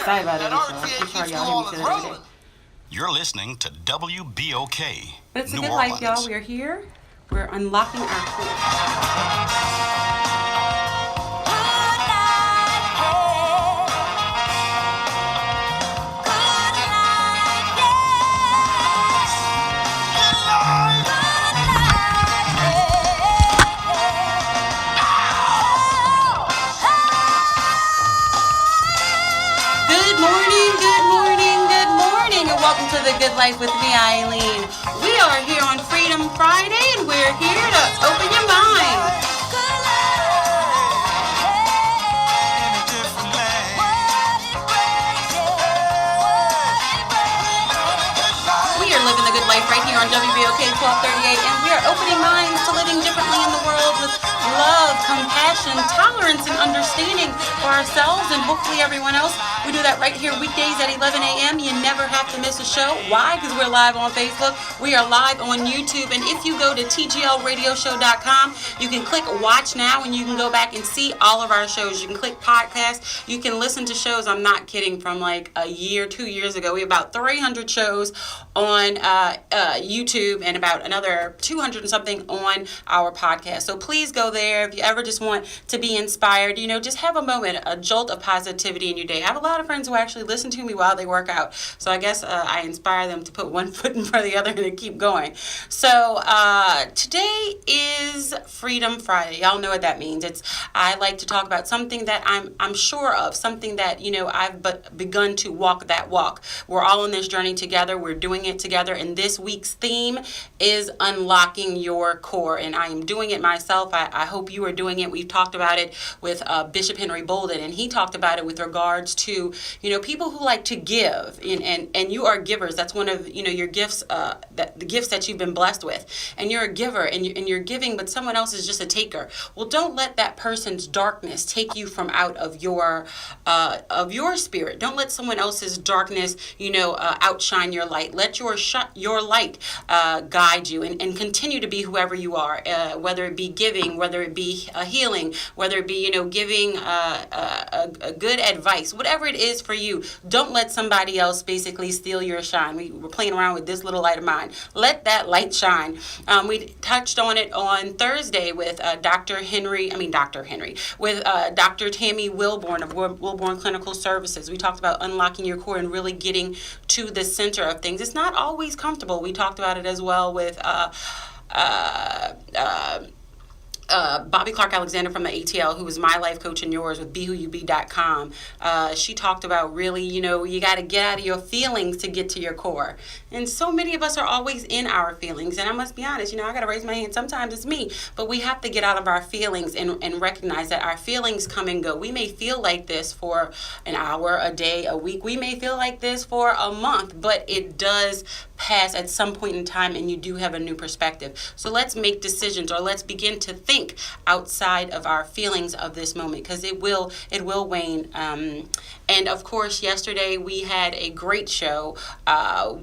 excited about every show. I'm sure y'all hear me say that every day. You're listening to WBOK. But it's a New good Orleans. life, y'all. We're here. We're unlocking our core. Welcome to The Good Life with me, Eileen. We are here on Freedom Friday, and we're here to open your mind. We are living the good life right here on WBOK 1238, and we are opening minds to living differently in the world with love, compassion, tolerance, and understanding for ourselves and hopefully everyone else. We do that right here weekdays at 11 a.m. You never have to miss a show. Why? Because we're live on Facebook. We are live on YouTube. And if you go to tglradioshow.com, you can click Watch Now and you can go back and see all of our shows. You can click Podcast. You can listen to shows, I'm not kidding, from like a year, 2 years ago. We have about 300 shows on YouTube and about another 200 and something on our podcast. So please go there. If you ever just want to be inspired, just have a moment, a jolt of positivity in your day. I have a lot of friends who actually listen to me while they work out. So I guess I inspire them to put one foot in front of the other and to keep going. So today is Freedom Friday. Y'all know what that means. I like to talk about something that I'm sure of, something that, I've begun to walk that walk. We're all on this journey together. We're doing it together. And this week's theme is unlocking your core. And I am doing it myself. I hope you are doing it. We've talked about it with Bishop Henry Bolden, and he talked about it with regards to, people who like to give, and you are givers. That's one of, your gifts, the gifts that you've been blessed with. And you're a giver, and you're giving, but someone else is just a taker. Well, don't let that person's darkness take you from out of your spirit. Don't let someone else's darkness, outshine your light. Let your light guide you and continue to be whoever you are, whether it be giving, whether it be healing, whether it be, giving a good advice, whatever it is for you. Don't let somebody else basically steal your shine. We were playing around with this little light of mine. Let that light shine. We touched on it on Thursday with Dr. Tammy Wilborn of Wilborn Clinical Services. We talked about unlocking your core and really getting to the center of things. It's not always comfortable. We talked about it as well with Bobby Clark Alexander from the ATL, who was my life coach and yours with BeWhoYouBe.com. She talked about really, you got to get out of your feelings to get to your core. And so many of us are always in our feelings. And I must be honest, I got to raise my hand. Sometimes it's me. But we have to get out of our feelings and recognize that our feelings come and go. We may feel like this for an hour, a day, a week. We may feel like this for a month. But it does pass at some point in time, and you do have a new perspective. So let's make decisions, or let's begin to think outside of our feelings of this moment, because it will wane. And of course, yesterday we had a great show.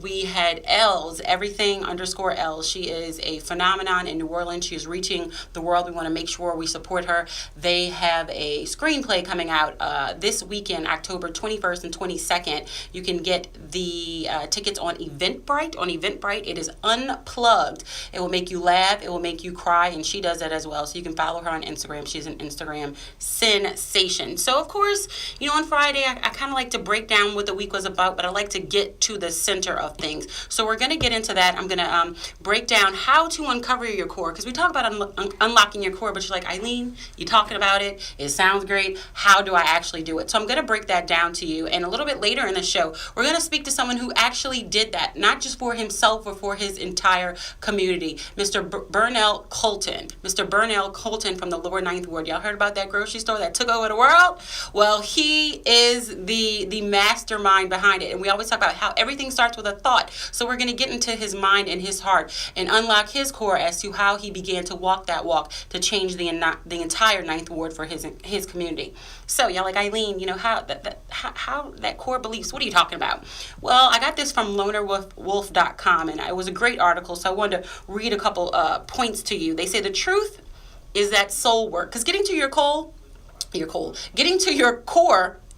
We had Els, everything_Els. She is a phenomenon in New Orleans. She is reaching the world. We want to make sure we support her. They have a screenplay coming out this weekend, October 21st and 22nd. You can get the tickets on Eventbrite. On Eventbrite, it is unplugged. It will make you laugh. It will make you cry, and she does that as well. So you can follow her on Instagram. She's an Instagram sensation. So, of course, on Friday, I kind of like to break down what the week was about, but I like to get to the center of things. So we're going to get into that. I'm going to break down how to uncover your core, because we talk about unlocking your core, but you're like, Eileen, you're talking about it. It sounds great. How do I actually do it? So I'm going to break that down to you. And a little bit later in the show, we're going to speak to someone who actually did that, not just for himself, but for his entire community. Mr. Burnell Colton. Mr. Burnell Colton from the Lower Ninth Ward. Y'all heard about that grocery store that took over the world? Well, he is the mastermind behind it. And we always talk about how everything starts with a thought. So we're going to get into his mind and his heart and unlock his core as to how he began to walk that walk to change the entire Ninth Ward for his community. So y'all like, Eileen, how that core beliefs, what are you talking about? Well, I got this from lonerwolf.com, and it was a great article, so I wanted to read a couple points to you. They say the truth is that soul work, because getting to your core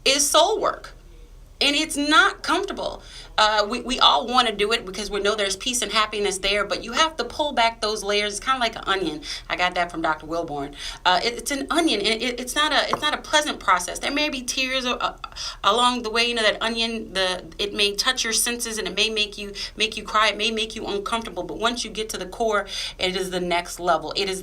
is soul work. And it's not comfortable. We all want to do it because we know there's peace and happiness there, but you have to pull back those layers. It's kind of like an onion. I got that from Dr. Wilborn. It's an onion, and it's not a pleasant process. There may be tears along the way. You know, that onion, it may touch your senses, and it may make you cry. It may make you uncomfortable. But once you get to the core, it is the next level. It is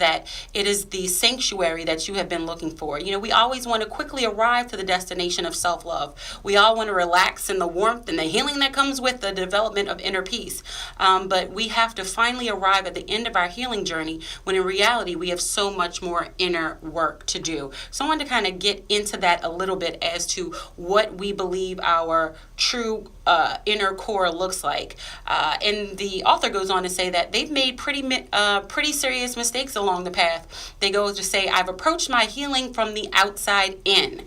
the sanctuary that you have been looking for. You know, we always want to quickly arrive to the destination of self-love. We all want to relax in the warmth and the healing that comes with the development of inner peace. But we have to finally arrive at the end of our healing journey when in reality we have so much more inner work to do. So I wanted to kind of get into that a little bit as to what we believe our true inner core looks like. And the author goes on to say that they've made pretty serious mistakes along the path. They go to say, I've approached my healing from the outside in.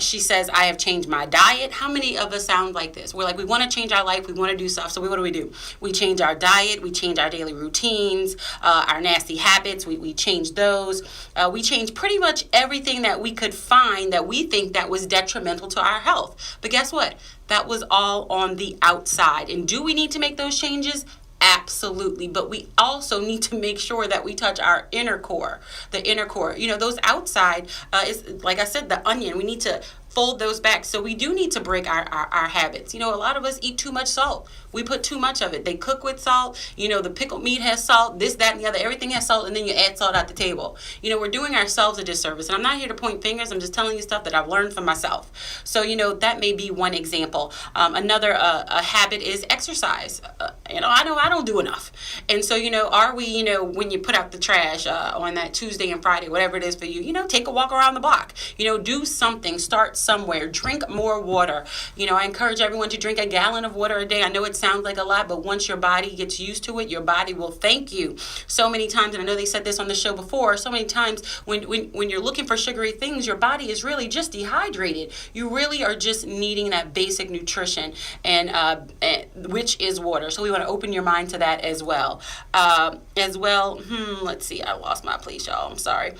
She says, I have changed my diet. How many of us sound like this? We're like, we want to change our life. We want to do stuff. So what do? We change our diet. We change our daily routines, our nasty habits. We change those. We change pretty much everything that we could find that we think that was detrimental to our health. But guess what? That was all on the outside. And do we need to make those changes? Absolutely. But we also need to make sure that we touch our inner core, the inner core. You know, those outside is, like I said, the onion. We need to fold those back. So we do need to break our habits. You know, a lot of us eat too much salt. We put too much of it. They cook with salt. You know, the pickled meat has salt, this, that, and the other. Everything has salt, and then you add salt at the table. You know, we're doing ourselves a disservice. And I'm not here to point fingers. I'm just telling you stuff that I've learned from myself. So, you know, that may be one example. Another a habit is exercise. You know, I don't do enough. And so, you know, are we, you know, when you put out the trash on that Tuesday and Friday, whatever it is for you, you know, take a walk around the block. You know, do something. Start somewhere. Drink more water. You know, I encourage everyone to drink a gallon of water a day. I know it sounds like a lot, but once your body gets used to it, your body will thank you. So many times, and I know they said this on the show before, so many times when you're looking for sugary things, your body is really just dehydrated. You really are just needing that basic nutrition, and which is water. So we want to open your mind to that as well. Let's see, I lost my place, y'all. I'm sorry.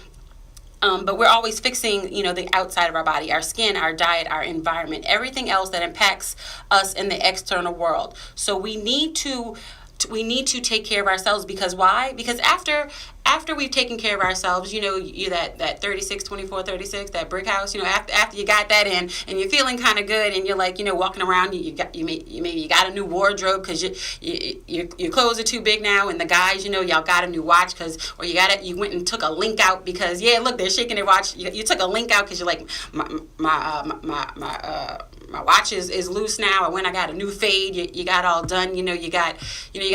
But we're always fixing, you know, the outside of our body, our skin, our diet, our environment, everything else that impacts us in the external world. So we need to take care of ourselves, because why? Because after we've taken care of ourselves, you know, you that 36, 24, 36, that brick house, you know, after you got that in and you're feeling kind of good and you're like, you know, walking around, you got a new wardrobe because your clothes are too big now, and the guys, you know, y'all got a new watch you went and took a link out because, yeah, look, they're shaking their watch. You took a link out because you're like, my watch is loose now. I got a new fade. You got all done. You got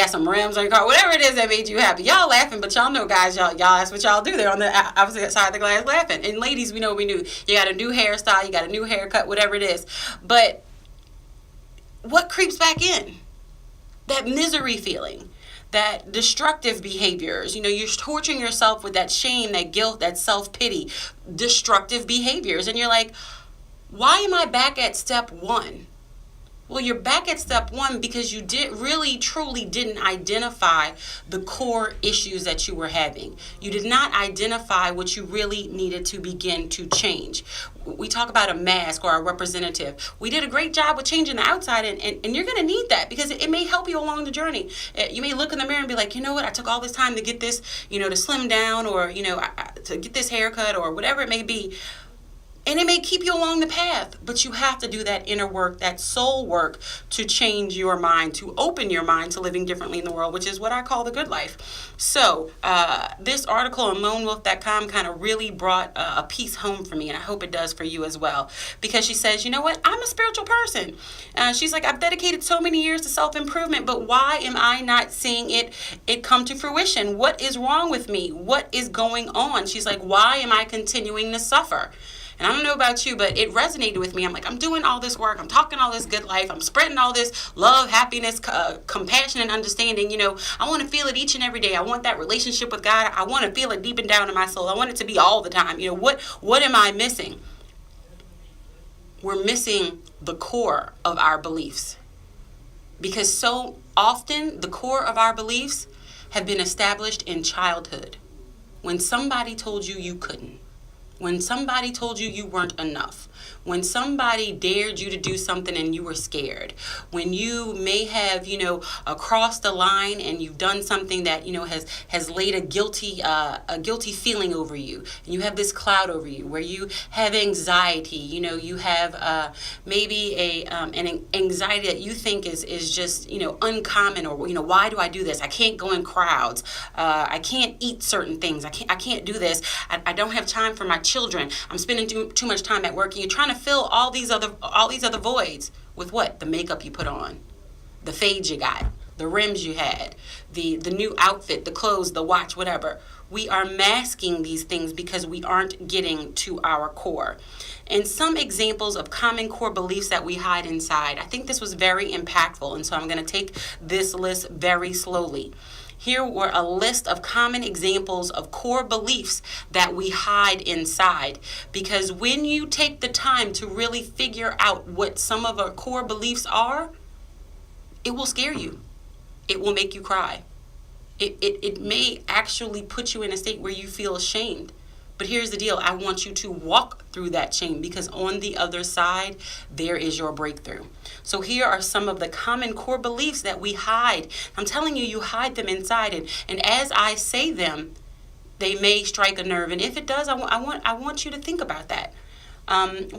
some rims on your car. Whatever it is that made you happy. Y'all laughing, but y'all know, guys, y'all that's what y'all do. They're on the opposite side of the glass laughing. And ladies, we know we knew. You got a new hairstyle. You got a new haircut. Whatever it is. But what creeps back in? That misery feeling. That destructive behaviors, you know, you're torturing yourself with that shame, that guilt, that self-pity, destructive behaviors. And you're like, why am I back at step one? Well, you're back at step one because you truly didn't identify the core issues that you were having. You did not identify what you really needed to begin to change. We talk about a mask or a representative. We did a great job with changing the outside, and you're going to need that because it may help you along the journey. You may look in the mirror and be like, you know what, I took all this time to get this, you know, to slim down, or, you know, to get this haircut, or whatever it may be. And it may keep you along the path, but you have to do that inner work, that soul work, to change your mind, to open your mind to living differently in the world, which is what I call the good life. So this article on lonewolf.com kind of really brought a piece home for me, and I hope it does for you as well. Because she says, you know what, I'm a spiritual person. She's like, I've dedicated so many years to self-improvement, but why am I not seeing it come to fruition? What is wrong with me? What is going on? She's like, why am I continuing to suffer? And I don't know about you, but it resonated with me. I'm like, I'm doing all this work. I'm talking all this good life. I'm spreading all this love, happiness, compassion, and understanding. You know, I want to feel it each and every day. I want that relationship with God. I want to feel it deep and down in my soul. I want it to be all the time. You know, what am I missing? We're missing the core of our beliefs. Because so often the core of our beliefs have been established in childhood when somebody told you you couldn't. When somebody told you you weren't enough, when somebody dared you to do something and you were scared, when you may have, crossed the line and you've done something that, has laid a guilty feeling over you, and you have this cloud over you where you have anxiety, you have maybe an anxiety that you think is just, uncommon, or, why do I do this? I can't go in crowds. I can't eat certain things. I can't do this. I don't have time for my children. I'm spending too much time at work, and you're trying to fill all these other voids with what? The makeup you put on, the fades you got, the rims you had, the new outfit, the clothes, the watch, whatever. We are masking these things because we aren't getting to our core. And some examples of common core beliefs that we hide inside. I think this was very impactful, and so I'm going to take this list very slowly. Here were a list of common examples of core beliefs that we hide inside. Because when you take the time to really figure out what some of our core beliefs are, it will scare you. It will make you cry. It may actually put you in a state where you feel ashamed. But here's the deal. I want you to walk through that shame, because on the other side, there is your breakthrough. So here are some of the common core beliefs that we hide. I'm telling you, you hide them inside. And as I say them, they may strike a nerve. And if it does, I want you to think about that. I'm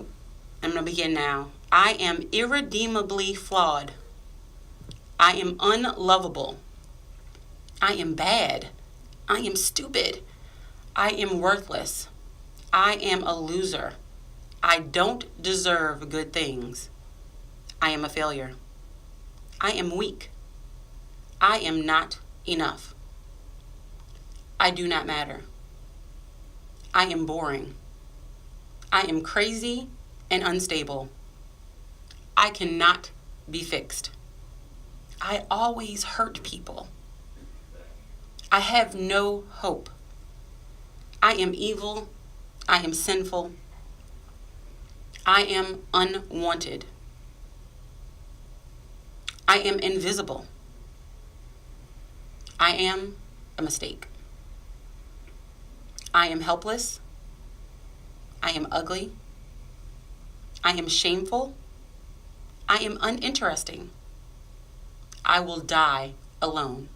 going to begin now. I am irredeemably flawed. I am unlovable. I am bad. I am stupid. I am worthless. I am a loser. I don't deserve good things. I am a failure. I am weak. I am not enough. I do not matter. I am boring. I am crazy and unstable. I cannot be fixed. I always hurt people. I have no hope. I am evil. I am sinful. I am unwanted. I am invisible. I am a mistake. I am helpless. I am ugly. I am shameful. I am uninteresting. I will die alone.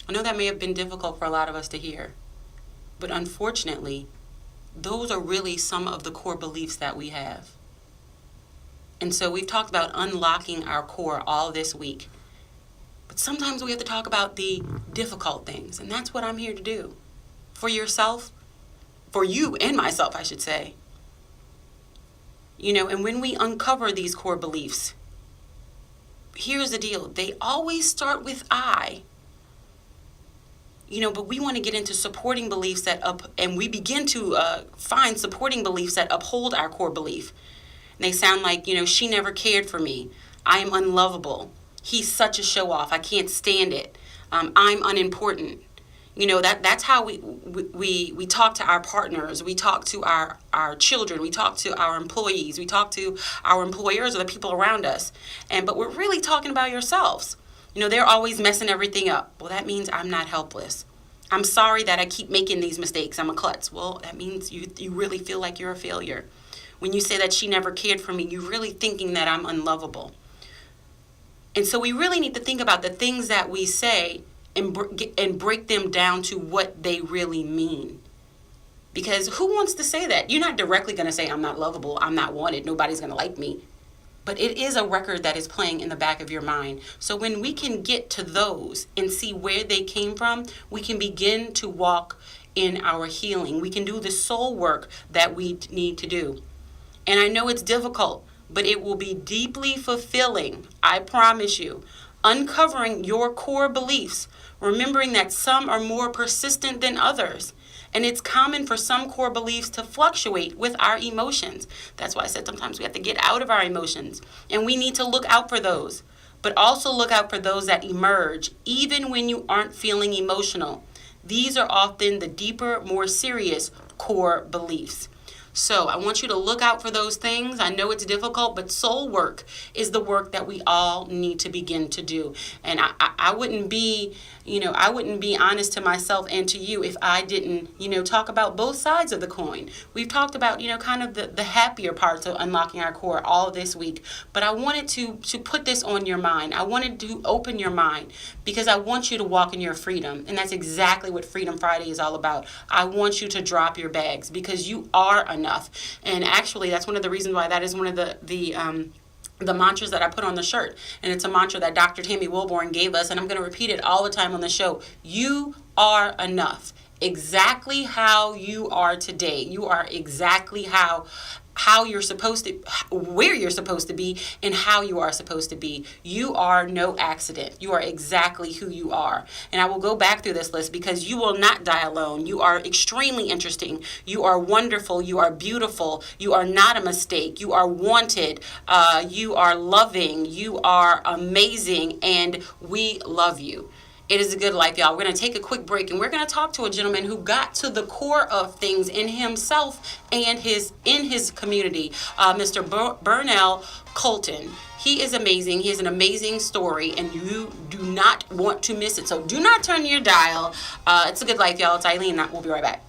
I know that may have been difficult for a lot of us to hear, but unfortunately, those are really some of the core beliefs that we have. And so we've talked about unlocking our core all this week, but sometimes we have to talk about the difficult things, and that's what I'm here to do. For yourself, for you and myself, I should say. And when we uncover these core beliefs, here's the deal. They always start with I. But we want to get into supporting beliefs and we begin to find supporting beliefs that uphold our core belief. And they sound like, she never cared for me. I am unlovable. He's such a show off. I can't stand it. I'm unimportant. That's how we talk to our partners. We talk to our children. We talk to our employees. We talk to our employers or the people around us. But we're really talking about yourselves. They're always messing everything up. Well, that means I'm not helpless. I'm sorry that I keep making these mistakes. I'm a klutz. Well, that means you really feel like you're a failure. When you say that she never cared for me, you're really thinking that I'm unlovable. And so we really need to think about the things that we say and break them down to what they really mean. Because who wants to say that? You're not directly going to say, I'm not lovable, I'm not wanted, nobody's going to like me. But it is a record that is playing in the back of your mind. So when we can get to those and see where they came from, we can begin to walk in our healing. We can do the soul work that we need to do. And I know it's difficult, but it will be deeply fulfilling. I promise you. Uncovering your core beliefs, remembering that some are more persistent than others. And it's common for some core beliefs to fluctuate with our emotions. That's why I said sometimes we have to get out of our emotions. And we need to look out for those. But also look out for those that emerge, even when you aren't feeling emotional. These are often the deeper, more serious core beliefs. So I want you to look out for those things. I know it's difficult, but soul work is the work that we all need to begin to do. And I wouldn't be, I wouldn't be honest to myself and to you if I didn't, talk about both sides of the coin. We've talked about, kind of the happier parts of unlocking our core all this week, but I wanted to put this on your mind. I wanted to open your mind because I want you to walk in your freedom. And that's exactly what Freedom Friday is all about. I want you to drop your bags because you are enough. And actually, that's one of the reasons why that is one of the mantras that I put on the shirt. And it's a mantra that Dr. Tammy Wilborn gave us, and I'm going to repeat it all the time on the show. You are enough. Exactly how you are today. You are exactly how you're supposed to, where you're supposed to be, and how you are supposed to be. You are no accident. You are exactly who you are. And I will go back through this list because you will not die alone. You are extremely interesting. You are wonderful. You are beautiful. You are not a mistake. You are wanted. You are loving. You are amazing. And we love you. It is a good life, y'all. We're going to take a quick break, and we're going to talk to a gentleman who got to the core of things in himself and in his community, Mr. Burnell Colton. He is amazing. He has an amazing story, and you do not want to miss it. So do not turn your dial. It's a good life, y'all. It's Eileen. We'll be right back.